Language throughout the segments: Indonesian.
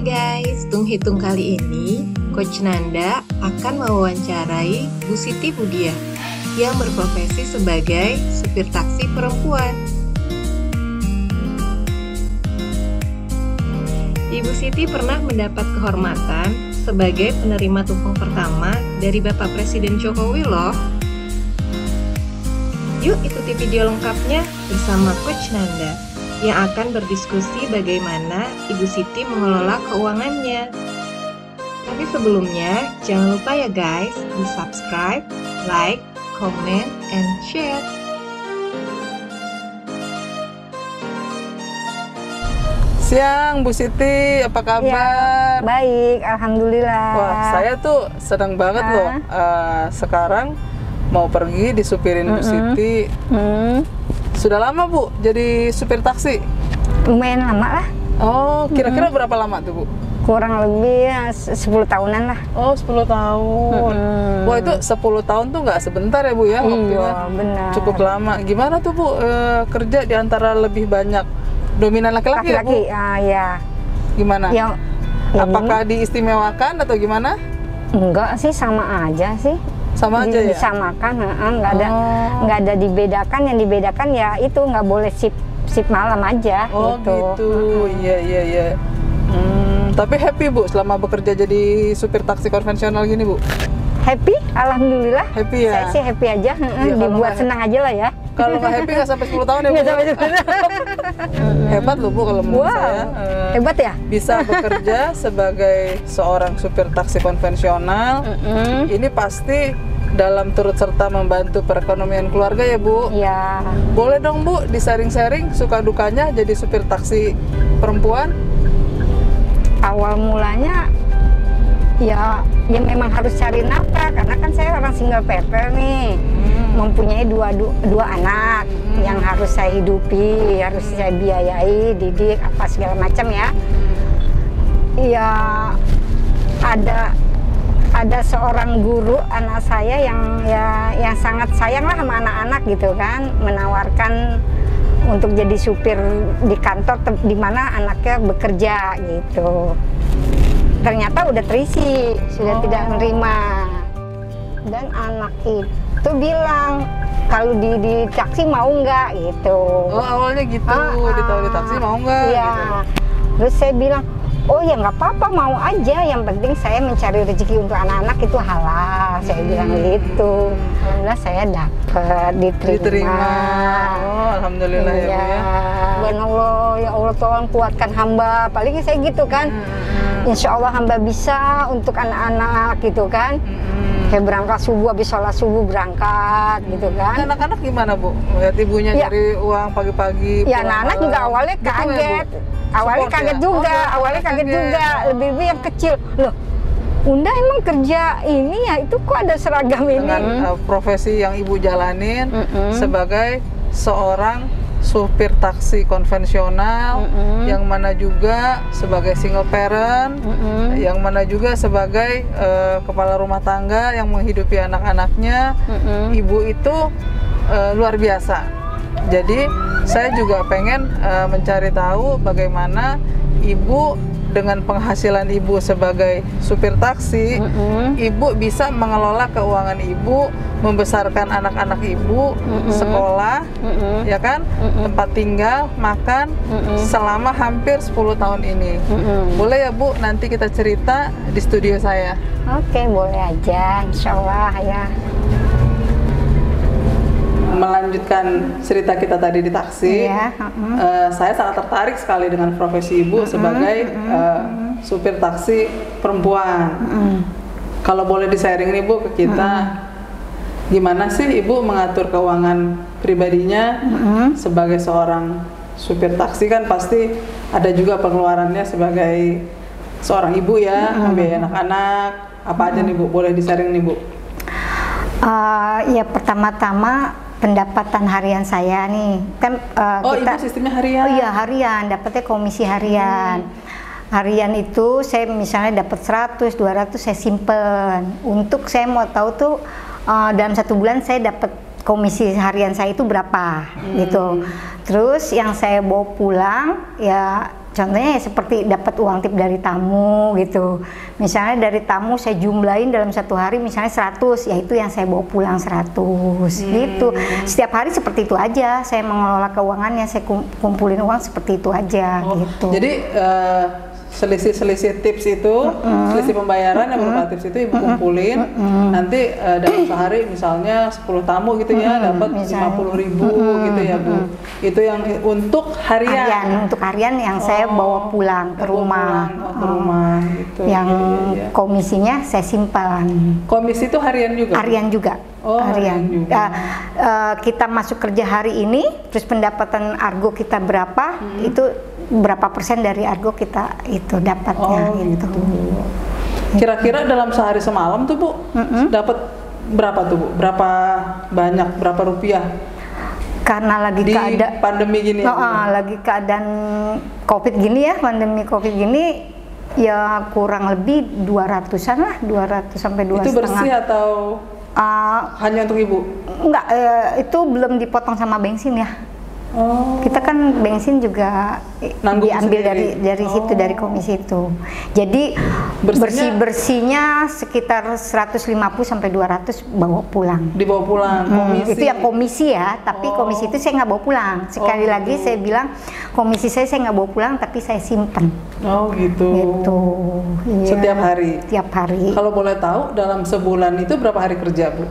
guys, Tung Hitung kali ini Coach Nanda akan mewawancarai Bu Siti Budiah yang berprofesi sebagai supir taksi perempuan. Ibu Siti pernah mendapat kehormatan sebagai penerima tumpeng pertama dari Bapak Presiden Jokowi loh. Yuk ikuti video lengkapnya bersama Coach Nanda yang akan berdiskusi bagaimana Ibu Siti mengelola keuangannya. Tapi sebelumnya, jangan lupa ya guys, di subscribe, like, comment, and share. Siang Bu Siti, apa kabar? Ya, baik, alhamdulillah. Wah, saya tuh senang banget loh. Sekarang mau pergi disupirin Bu Siti. Sudah lama Bu jadi supir taksi? Lumayan lama lah. Oh, kira-kira berapa lama tuh Bu? Kurang lebih ya 10 tahunan lah. Oh, 10 tahun. Wah, itu 10 tahun tuh nggak sebentar ya Bu ya? Iya, benar. Cukup lama. Gimana tuh Bu kerja di antara lebih banyak dominan laki-laki ya Bu? Ya. Gimana? Ya, apakah diistimewakan atau gimana? Enggak sih, sama aja sih. Sama aja ya? Disamakan, nggak ada dibedakan. Yang dibedakan ya itu nggak boleh sip malam aja. Oh gitu. Iya. Tapi happy Bu selama bekerja jadi supir taksi konvensional gini Bu? Happy, alhamdulillah. Happy ya? Saya sih happy aja. Dibuat senang aja lah ya. Kalau nggak happy nggak sampai 10 tahun ya Bu? Nggak sampai 10 Hebat loh Bu kalau menurut saya. Hebat ya? Bisa bekerja sebagai seorang supir taksi konvensional. Ini pasti dalam turut serta membantu perekonomian keluarga ya Bu? Iya. Boleh dong Bu disaring-saring suka dukanya jadi supir taksi perempuan? Awal mulanya ya memang harus cari nafkah karena kan saya orang single parent nih. Mempunyai dua anak yang harus saya hidupi, harus saya biayai, didik apa segala macam ya. Ya ada seorang guru anak saya yang sangat sayang lah sama anak-anak gitu kan, menawarkan untuk jadi supir di kantor di mana anaknya bekerja gitu. Ternyata udah terisi, sudah tidak menerima. Dan anak itu bilang kalau di taksi mau nggak gitu. Oh awalnya gitu, ditawari taksi mau nggak? Iya. Gitu. Terus saya bilang, oh ya nggak apa-apa, mau aja. Yang penting saya mencari rezeki untuk anak-anak itu halal. Saya bilang gitu. Alhamdulillah saya dapat diterima. Oh alhamdulillah ya Bu ya. Ya Allah tolong kuatkan hamba. Paling saya gitu kan. Insya Allah hamba bisa untuk anak-anak gitu kan. Kayak berangkat subuh, habis sholat subuh berangkat gitu kan. Anak-anak gimana Bu? Lihat ibunya cari uang pagi-pagi. Ya anak-anak juga awalnya kaget. Awalnya kaget juga, lebih-lebih yang kecil. Loh, Bunda emang kerja ini ya, itu kok ada seragam ini? Dengan profesi yang Ibu jalanin sebagai seorang supir taksi konvensional, yang mana juga sebagai single parent, yang mana juga sebagai kepala rumah tangga yang menghidupi anak-anaknya. Ibu itu luar biasa. Jadi saya juga pengen mencari tahu bagaimana Ibu dengan penghasilan Ibu sebagai supir taksi, Ibu bisa mengelola keuangan Ibu, membesarkan anak-anak Ibu, sekolah, ya kan, tempat tinggal, makan, selama hampir 10 tahun ini. Boleh ya Bu, nanti kita cerita di studio saya? Oke, boleh aja, insya Allah ya. Melanjutkan cerita kita tadi di taksi, saya sangat tertarik sekali dengan profesi Ibu sebagai supir taksi perempuan. Kalau boleh di-sharing nih Bu ke kita, gimana sih Ibu mengatur keuangan pribadinya sebagai seorang supir taksi? Kan pasti ada juga pengeluarannya sebagai seorang ibu ya, membiayai anak-anak. Apa aja nih Bu? Boleh di-sharing nih Bu? Ya pertama-tama pendapatan harian saya nih kan Ibu sistemnya harian? Oh iya harian, dapatnya komisi harian. Harian itu saya misalnya dapat 100, 200 saya simpen. Untuk saya mau tahu tuh dalam 1 bulan saya dapat komisi harian saya itu berapa gitu. Terus yang saya bawa pulang ya Contohnya ya seperti dapat uang tip dari tamu gitu. Misalnya dari tamu saya jumlahin dalam satu hari misalnya 100, ya itu yang saya bawa pulang 100 gitu. Setiap hari seperti itu aja, saya mengelola keuangannya, saya kumpulin uang seperti itu aja gitu. Jadi selisih tips itu, selisih pembayaran yang berupa tips itu ibu kumpulin, nanti dalam sehari misalnya 10 tamu gitu ya, dapat 50.000 gitu ya Bu. Itu yang untuk harian. Untuk harian yang saya bawa pulang ke rumah. Ke rumah gitu. Yang komisinya saya simpan. Komisi itu harian juga? Harian juga. Harian juga. Kita masuk kerja hari ini, terus pendapatan argo kita berapa, itu berapa persen dari argo kita itu dapatnya gitu. Kira-kira dalam sehari semalam tuh Bu, dapat berapa tuh Bu? Berapa banyak, berapa rupiah? Karena lagi keadaan pandemi gini. Lagi keadaan Covid gini ya, pandemi Covid gini ya kurang lebih 200-an lah, 200 sampai 2,5. Itu bersih atau hanya untuk ibu? Enggak, itu belum dipotong sama bensin ya. Kita kan bensin juga diambil dari situ, dari komisi itu. Jadi bersihnya sekitar 150 sampai 200 bawa pulang. Dibawa pulang. Komisi. Itu yang komisi ya, tapi komisi itu saya nggak bawa pulang. Sekali lagi saya bilang komisi saya nggak bawa pulang, tapi saya simpan. Oh gitu. Gitu. Iya. Setiap hari. Setiap hari. Kalau boleh tahu dalam sebulan itu berapa hari kerja Bu?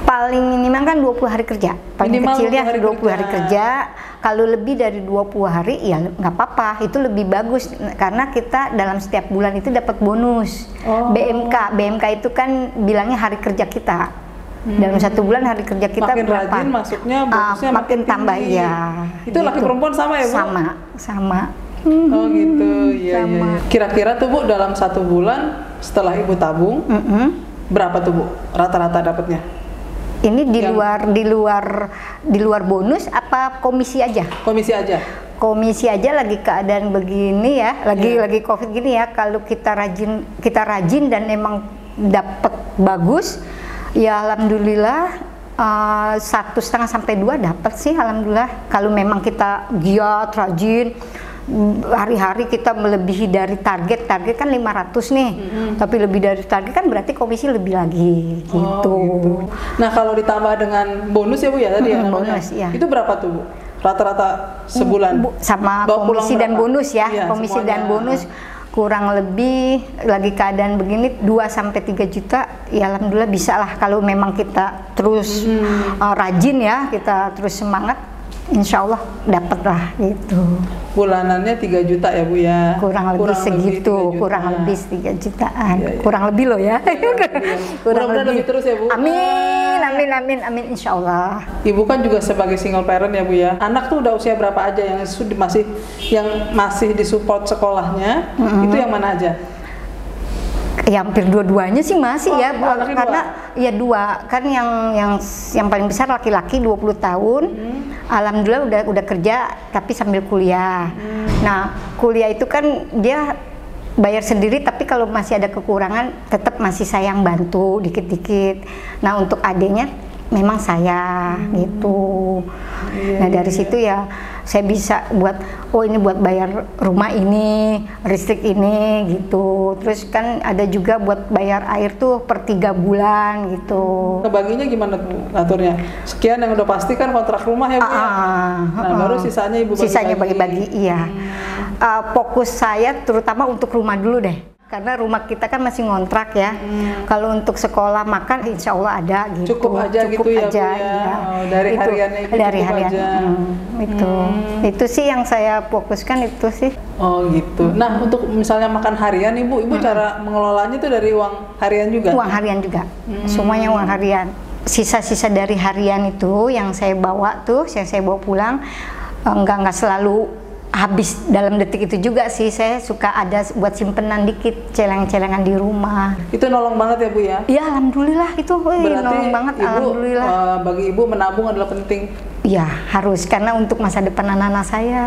Paling minimal kan 20 hari kerja. Paling kecilnya 20 hari kerja. Kalau lebih dari 20 hari ya nggak apa-apa. Itu lebih bagus karena kita dalam setiap bulan itu dapat bonus. BMK itu kan bilangnya hari kerja kita. Dalam satu bulan hari kerja kita makin berapa? Rajin masuknya bonusnya makin tambah ya. Itu laki perempuan sama ya Bu? Sama. Oh gitu, iya. Kira-kira tuh Bu dalam satu bulan setelah ibu tabung, berapa tuh Bu rata-rata dapatnya? Ini di luar bonus apa komisi aja? Komisi aja. Komisi aja lagi keadaan begini ya, lagi Covid gini ya. Kalau kita rajin dan emang dapat bagus, ya alhamdulillah 1,5 sampai 2 dapat sih alhamdulillah. Kalau memang kita giat rajin, hari-hari kita melebihi dari target kan 500 nih, tapi lebih dari target kan berarti komisi lebih lagi gitu. Nah kalau ditambah dengan bonus ya Bu ya tadi ya, bonus ya. Itu berapa tuh Bu? Rata-rata sebulan? Sama komisi dan bonus ya, komisi dan bonus kurang lebih lagi keadaan begini 2 sampai 3 juta ya alhamdulillah bisa lah kalau memang kita terus rajin ya, kita terus semangat. Insya Allah dapat lah gitu. Bulanannya 3 juta ya Bu ya? Kurang lebih segitu, kurang lebih 3 jutaan. Kurang lebih loh ya. Kurang lebih terus ya Bu? Amin insya Allah. Ibu kan juga sebagai single parent ya Bu ya? Anak tuh udah usia berapa aja yang masih disupport sekolahnya? Itu yang mana aja? Ya hampir dua-duanya sih masih ya, karena ya 2 kan yang paling besar laki-laki 20 tahun, alhamdulillah udah kerja tapi sambil kuliah. Nah kuliah itu kan dia bayar sendiri, tapi kalau masih ada kekurangan tetap masih sayang bantu dikit-dikit. Nah untuk adiknya memang saya gitu. Nah dari situ ya saya bisa buat ini buat bayar rumah ini, listrik ini gitu. Terus kan ada juga buat bayar air tuh per 3 bulan gitu. Kebaginya gimana Bu ngaturnya? Sekian yang udah pasti kan kontrak rumah ya Bu ya? Nah baru sisanya Ibu bagi-bagi. Iya. Fokus saya terutama untuk rumah dulu deh. Karena rumah kita kan masih ngontrak ya. Kalau untuk sekolah makan insya Allah ada gitu. Cukup aja gitu ya Bu ya? Iya. Dari hariannya itu dari cukup harian, aja? Itu sih yang saya fokuskan itu sih. Oh gitu. Nah untuk misalnya makan harian Ibu cara mengelolanya itu dari uang harian juga? Uang harian juga, semuanya uang harian. Sisa-sisa dari harian itu yang saya bawa pulang, nggak selalu habis dalam detik itu juga sih. Saya suka ada buat simpenan dikit, celeng-celengan di rumah. Itu nolong banget ya Bu ya? Iya alhamdulillah itu nolong banget. Ibu, alhamdulillah. Bagi Ibu menabung adalah penting. Iya harus, karena untuk masa depan anak-anak saya.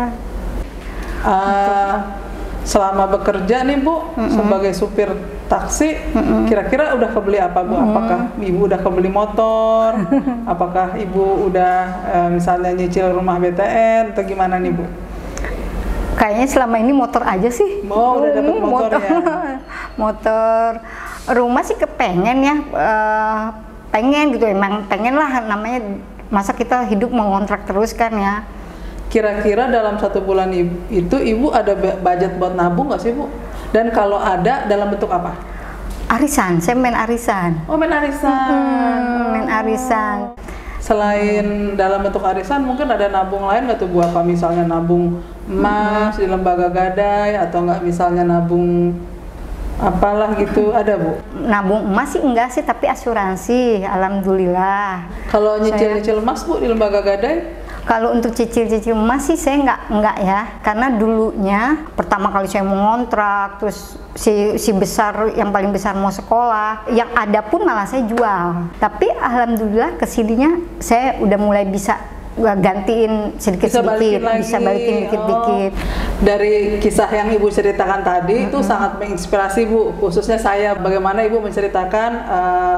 Selama bekerja nih Bu sebagai supir taksi, kira-kira udah kebeli apa Bu? Apakah Ibu udah kebeli motor? Apakah Ibu udah misalnya nyicil rumah BTN atau gimana nih Bu? Kayaknya selama ini motor aja sih. Mau udah dapat motor ya? Motor. Rumah sih kepengen ya, pengen gitu, emang pengen lah, namanya masa kita hidup mengontrak terus kan ya. Kira-kira dalam 1 bulan itu Ibu ada budget buat nabung nggak sih Bu? Dan kalau ada, dalam bentuk apa? Arisan, saya main arisan. Oh, main arisan. Main arisan. Selain dalam bentuk arisan, mungkin ada nabung lain nggak tuh Bu? Apa misalnya nabung emas di lembaga gadai, atau nggak misalnya nabung apalah gitu, ada Bu? Nabung emas sih enggak sih, tapi asuransi, alhamdulillah. Kalau nyicil-nyicil emas Bu di lembaga gadai? Kalau untuk cicil-cicil emas sih saya enggak ya, karena dulunya pertama kali saya mau ngontrak, terus si besar, yang paling besar mau sekolah, yang ada pun malah saya jual. Tapi alhamdulillah kesininya saya udah mulai bisa gantiin sedikit-sedikit, bisa balikin dikit-dikit. Dari kisah yang Ibu ceritakan tadi itu sangat menginspirasi Bu, khususnya saya, bagaimana Ibu menceritakan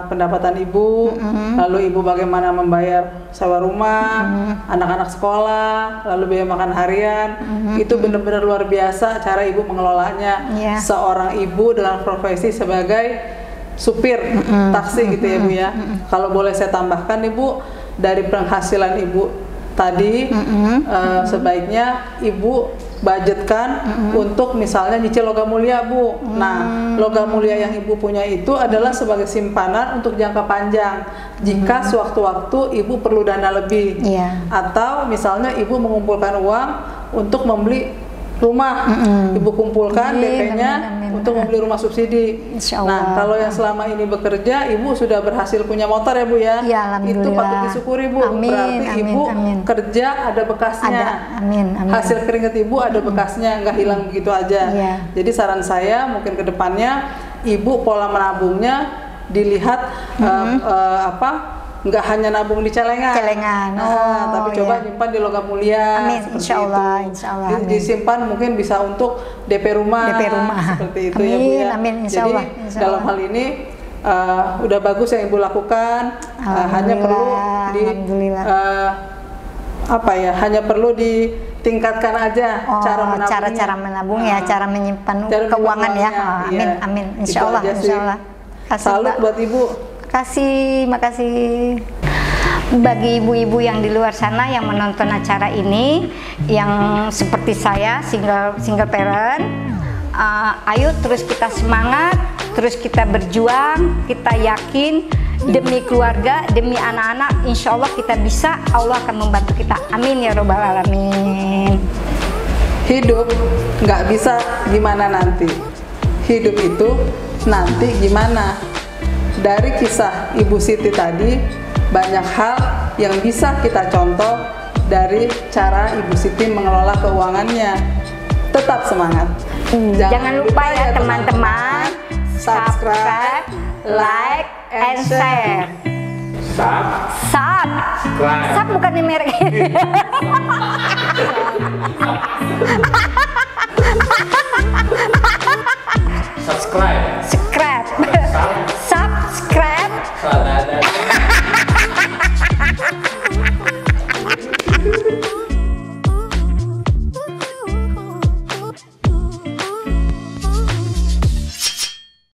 pendapatan Ibu, lalu Ibu bagaimana membayar sewa rumah, anak-anak sekolah, lalu biaya makan harian, itu benar-benar luar biasa cara Ibu mengelolanya. Seorang ibu dalam profesi sebagai supir taksi gitu ya Bu ya. Kalau boleh saya tambahkan Ibu, dari penghasilan Ibu tadi sebaiknya Ibu budgetkan untuk misalnya nyicil logam mulia Bu. Nah, logam mulia yang Ibu punya itu adalah sebagai simpanan untuk jangka panjang. Jika sewaktu-waktu Ibu perlu dana lebih, atau misalnya Ibu mengumpulkan uang untuk membeli rumah, Ibu kumpulkan DP-nya untuk membeli rumah subsidi. Nah, kalau yang selama ini bekerja, Ibu sudah berhasil punya motor ya Bu ya? Itu patut disyukuri Bu. Berarti Ibu kerja ada bekasnya. Hasil keringat Ibu ada bekasnya, nggak hilang begitu aja. Jadi saran saya mungkin ke depannya Ibu pola menabungnya dilihat nggak hanya nabung di celengan, tapi coba nyimpan di logam mulia. Insya Allah. Disimpan mungkin bisa untuk DP rumah, seperti itu ya Bu ya. Jadi dalam hal ini udah bagus yang Ibu lakukan, hanya perlu hanya perlu ditingkatkan aja cara menabung ya, cara menyimpan keuangan ya. Amin. Insya Allah. Salut buat Ibu. Makasih. Bagi ibu-ibu yang di luar sana yang menonton acara ini, yang seperti saya single parent, ayo terus kita semangat, terus kita berjuang, kita yakin demi keluarga, demi anak-anak, insya Allah kita bisa, Allah akan membantu kita. Amin ya robbal alamin. Hidup nggak bisa gimana nanti, hidup itu nanti gimana. Dari kisah Ibu Siti tadi, banyak hal yang bisa kita contoh dari cara Ibu Siti mengelola keuangannya. Tetap semangat. Jangan lupa ya teman-teman, subscribe, like, and share. Sub bukan di merek ini. Subscribe.